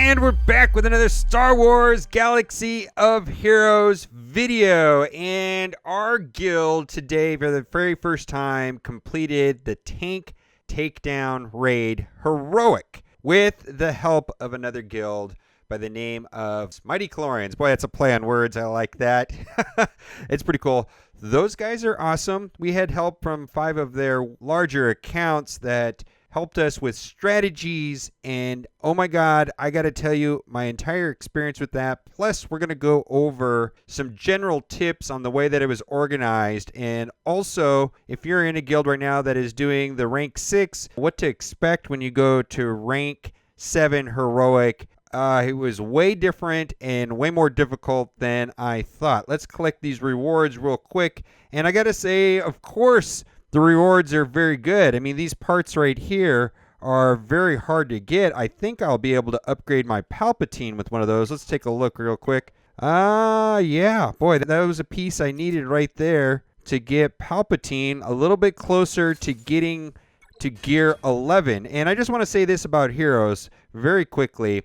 And we're back with another Star Wars Galaxy of Heroes video. And our guild today, for the very first time, completed the tank takedown raid heroic with the help of another guild by the name of Mighty Chlorians. Boy, that's a play on words. I like that. It's pretty cool. Those guys are awesome. We had help from 5 of their larger accounts that helped us with strategies, and oh my god, I gotta tell you, my entire experience with that, plus we're gonna go over some general tips on the way that it was organized, and also, if you're in a guild right now that is doing the rank 6, what to expect when you go to rank 7 heroic. It was way different and way more difficult than I thought. Let's collect these rewards real quick, and I gotta say, of course, the rewards are very good. I mean, these parts right here are very hard to get. I think I'll be able to upgrade my Palpatine with one of those. Let's take a look real quick. Yeah. Boy, that was a piece I needed right there to get Palpatine a little bit closer to getting to gear 11. And I just want to say this about heroes very quickly.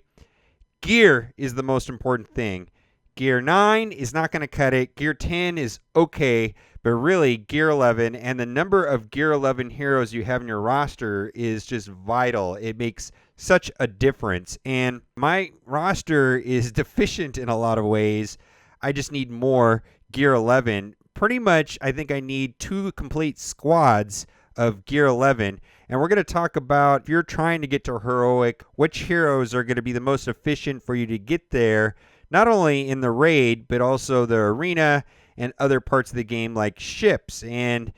Gear is the most important thing. Gear 9 is not going to cut it. Gear 10 is okay. But really, Gear 11 and the number of Gear 11 heroes you have in your roster is just vital. It makes such a difference. And my roster is deficient in a lot of ways. I just need more Gear 11. Pretty much, I think I need 2 complete squads of Gear 11. And we're going to talk about, if you're trying to get to heroic, which heroes are going to be the most efficient for you to get there, not only in the raid, but also the arena and other parts of the game like ships. And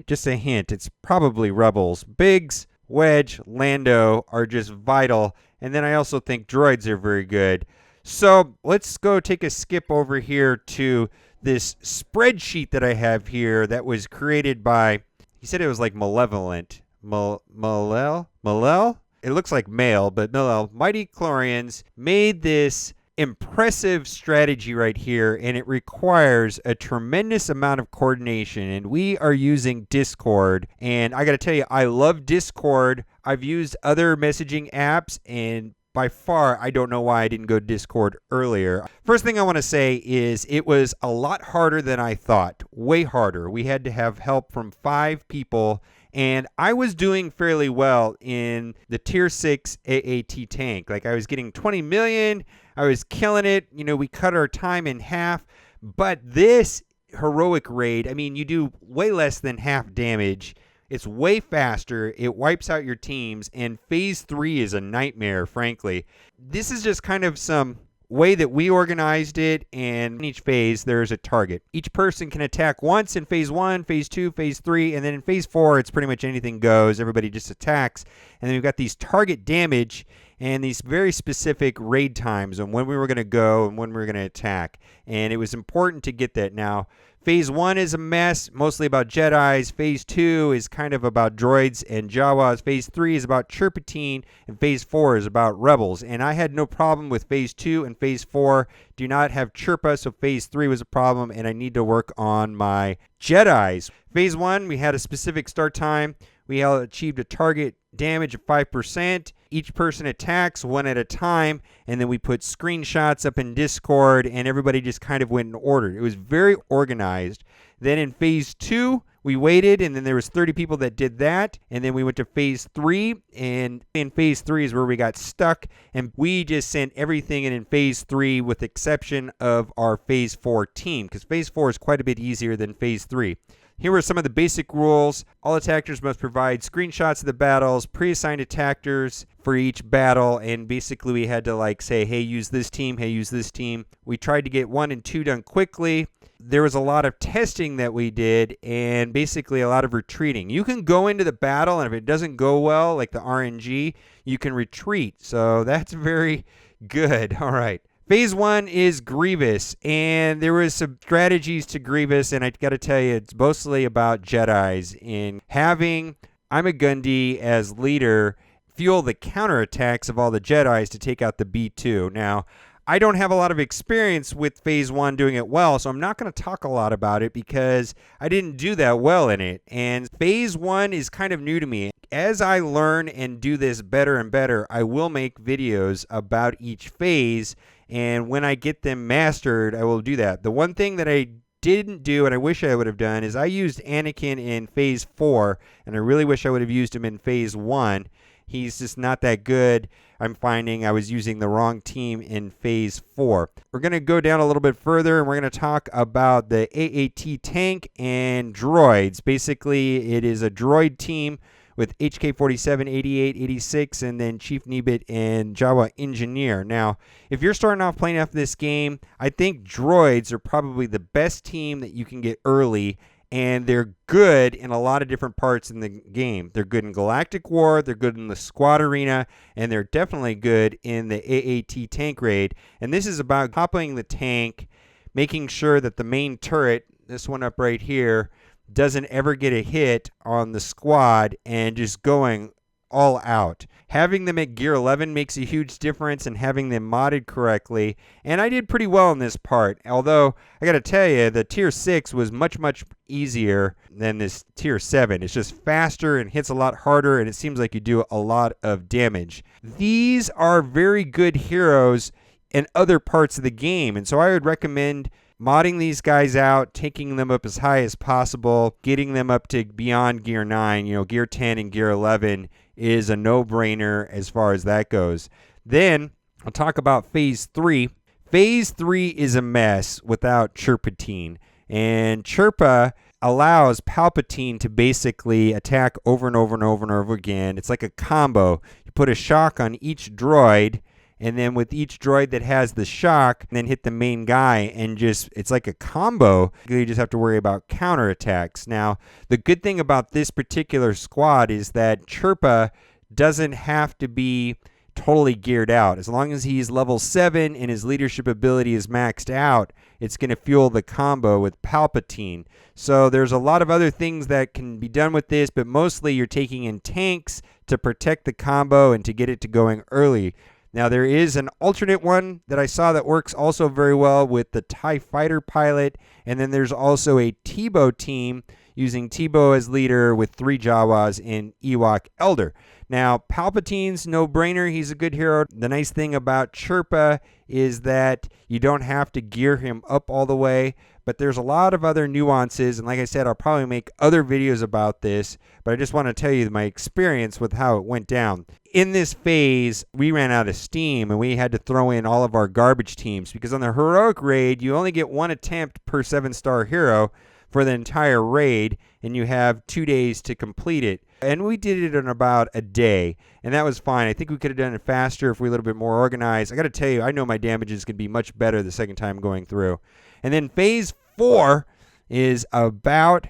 just a hint, it's probably Rebels. Biggs, Wedge, Lando are just vital. And then I also think droids are very good. So let's go take a skip over here to this spreadsheet that I have here that was created by, he said it was like Malevolent. Malel? It looks like male, but Malel. Mighty Chlorians made this impressive strategy right here, and it requires a tremendous amount of coordination, and we are using Discord. And I gotta tell you, I love Discord. I've used other messaging apps, and by far, I don't know why I didn't go to Discord earlier. First thing I want to say is it was a lot harder than I thought. Way harder. We had to have help from 5 people, and I was doing fairly well in the tier 6 AAT tank. Like, I was getting 20 million. I was killing it. You know, we cut our time in half. But this heroic raid, I mean, you do way less than half damage. It's way faster. It wipes out your teams. And phase 3 is a nightmare, frankly. This is just kind of some way that we organized it, and in each phase there's a target. Each person can attack once in phase 1, phase 2, phase 3, and then in phase 4 it's pretty much anything goes. Everybody just attacks. And then we've got these target damage and these very specific raid times on when we were going to go and when we were going to attack. And it was important to get that. Now, phase 1 is a mess, mostly about Jedis. Phase 2 is kind of about droids and Jawas. Phase 3 is about Palpatine, and phase 4 is about rebels. And I had no problem with phase 2 and phase 4 do not have Chirpa, so phase 3 was a problem, and I need to work on my Jedis. Phase 1, we had a specific start time. We achieved a target damage of 5%. Each person attacks one at a time, and then we put screenshots up in Discord, and everybody just kind of went in order. It was very organized. Then in phase 2, we waited, and then there was 30 people that did that, and then we went to phase 3, and in phase 3 is where we got stuck, and we just sent everything in phase 3 with the exception of our phase 4 team, because phase 4 is quite a bit easier than phase 3. Here are some of the basic rules. All attackers must provide screenshots of the battles, pre-assigned attackers for each battle, and basically we had to like say, hey, use this team, hey, use this team. We tried to get 1 and 2 done quickly. There was a lot of testing that we did, and basically a lot of retreating. You can go into the battle, and if it doesn't go well, like the RNG, you can retreat. So that's very good. All right. Phase 1 is Grievous, and there was some strategies to Grievous, and I got to tell you, it's mostly about Jedis in having Ima-Gundy as leader fuel the counterattacks of all the Jedis to take out the B2. Now, I don't have a lot of experience with Phase 1 doing it well, so I'm not going to talk a lot about it because I didn't do that well in it. And Phase 1 is kind of new to me. As I learn and do this better and better, I will make videos about each phase, and when I get them mastered, I will do that. The one thing that I didn't do, and I wish I would have done, is I used Anakin in Phase 4, and I really wish I would have used him in Phase 1. He's just not that good. I'm finding I was using the wrong team in Phase 4. We're going to go down a little bit further, and we're going to talk about the Aat Tank and Droids. Basically, it is a droid team with HK-47, 88, 86, and then Chief Nebit and Jawa Engineer. Now, if you're starting off playing after this game, I think droids are probably the best team that you can get early, and they're good in a lot of different parts in the game. They're good in Galactic War, they're good in the squad arena, and they're definitely good in the AAT tank raid. And this is about toppling the tank, making sure that the main turret, this one up right here, doesn't ever get a hit on the squad, and just going all out. Having them at gear 11 makes a huge difference, and having them modded correctly. And I did pretty well in this part, although I got to tell you, the tier 6 was much easier than this tier 7. It's just faster and hits a lot harder, and it seems like you do a lot of damage. These are very good heroes in other parts of the game, and so I would recommend modding these guys out, taking them up as high as possible, getting them up to beyond gear 9. Gear 10 and gear 11 is a no-brainer as far as that goes. Then I'll talk about Phase 3. Phase 3 is a mess without Palpatine. And Chirpa allows Palpatine to basically attack over and over and over and over again. It's like a combo. You put a shock on each droid, and then with each droid that has the shock, then hit the main guy, and it's like a combo. You just have to worry about counterattacks. Now, the good thing about this particular squad is that Chirpa doesn't have to be totally geared out. As long as he's level 7 and his leadership ability is maxed out, it's going to fuel the combo with Palpatine. So there's a lot of other things that can be done with this, but mostly you're taking in tanks to protect the combo and to get it to going early. Now, there is an alternate one that I saw that works also very well with the TIE Fighter pilot, and then there's also a Teebo team using Teebo as leader with 3 Jawas and Ewok Elder. Now, Palpatine's no-brainer. He's a good hero. The nice thing about Chirpa is that you don't have to gear him up all the way, but there's a lot of other nuances, and like I said, I'll probably make other videos about this, but I just want to tell you my experience with how it went down. In this phase, we ran out of steam, and we had to throw in all of our garbage teams, because on the heroic raid, you only get 1 attempt per 7-star hero for the entire raid, and you have 2 days to complete it. And we did it in about a day, and that was fine. I think we could have done it faster if we were a little bit more organized. I got to tell you, I know my damages could be much better the second time going through. And then Phase 4 is about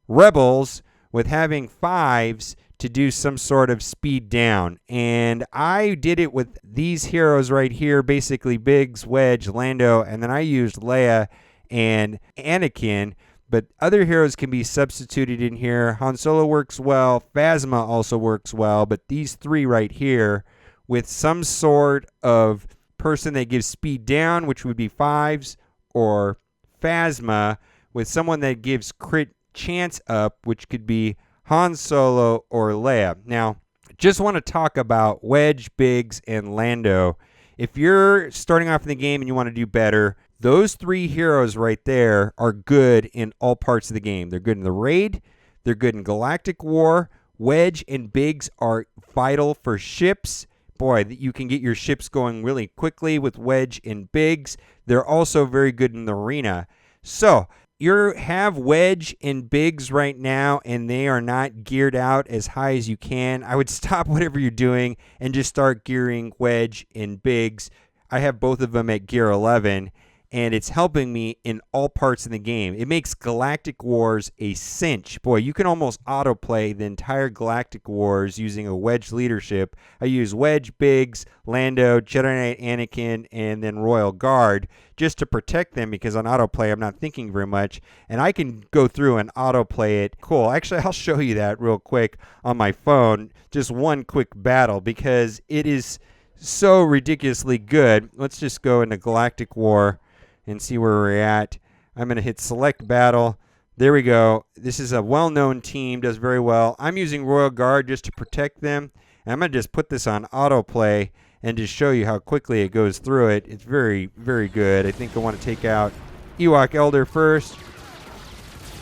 Rebels with having 5s to do some sort of speed down. And I did it with these heroes right here, basically Biggs, Wedge, Lando, and then I used Leia and Anakin. But other heroes can be substituted in here. Han Solo works well. Phasma also works well. But these 3 right here with some sort of person that gives speed down, which would be 5s, or Phasma with someone that gives crit chance up, which could be Han Solo or Leia. Now, just want to talk about Wedge, Biggs, and Lando. If you're starting off in the game and you want to do better, those 3 heroes right there are good in all parts of the game. They're good in the raid. They're good in Galactic War. Wedge and Biggs are vital for ships. Boy, you can get your ships going really quickly with Wedge and Biggs. They're also very good in the arena. So, you have Wedge and Biggs right now, and they are not geared out as high as you can. I would stop whatever you're doing and just start gearing Wedge and Biggs. I have both of them at gear 11, and it's helping me in all parts of the game. It makes Galactic Wars a cinch. Boy, you can almost autoplay the entire Galactic Wars using a Wedge leadership. I use Wedge, Biggs, Lando, Jedi Knight Anakin, and then Royal Guard just to protect them, because on autoplay I'm not thinking very much, and I can go through and autoplay it. Cool. Actually, I'll show you that real quick on my phone. Just one quick battle, because it is so ridiculously good. Let's just go into Galactic War and see where we're at. I'm going to hit select battle. There we go. This is a well-known team, does very well. I'm using Royal Guard just to protect them. And I'm going to just put this on autoplay and just show you how quickly it goes through it. It's very, very good. I think I want to take out Ewok Elder first.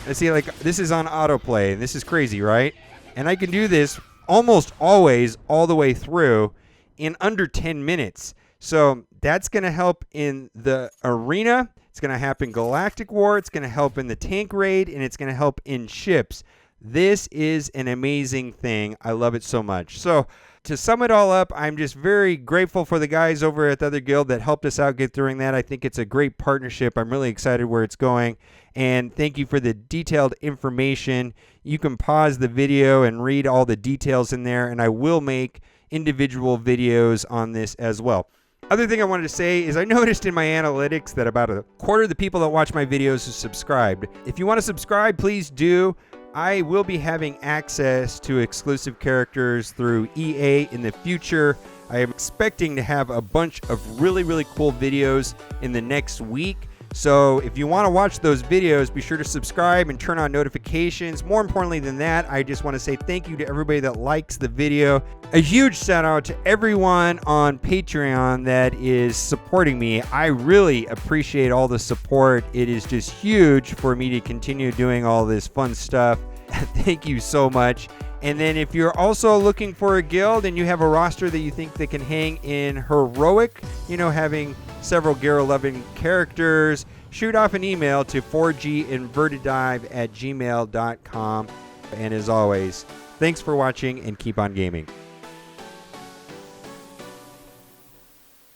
I see, like, this is on autoplay. This is crazy, right? And I can do this almost always all the way through in under 10 minutes. So that's going to help in the arena. It's going to help in Galactic War. It's going to help in the tank raid. And it's going to help in ships. This is an amazing thing. I love it so much. So to sum it all up, I'm just very grateful for the guys over at the other guild that helped us out get through that. I think it's a great partnership. I'm really excited where it's going. And thank you for the detailed information. You can pause the video and read all the details in there. And I will make individual videos on this as well. Other thing I wanted to say is I noticed in my analytics that about a quarter of the people that watch my videos are subscribed. If you want to subscribe, please do. I will be having access to exclusive characters through EA in the future. I am expecting to have a bunch of really, really cool videos in the next week. So if you want to watch those videos, be sure to subscribe and turn on notifications. More importantly than that, I just want to say thank you to everybody that likes the video. A huge shout out to everyone on Patreon that is supporting me. I really appreciate all the support. It is just huge for me to continue doing all this fun stuff. Thank you so much. And then if you're also looking for a guild and you have a roster that you think that can hang in heroic, you know, having several Gear 11 characters, shoot off an email to 4ginvertidive@gmail.com. And as always, thanks for watching and keep on gaming.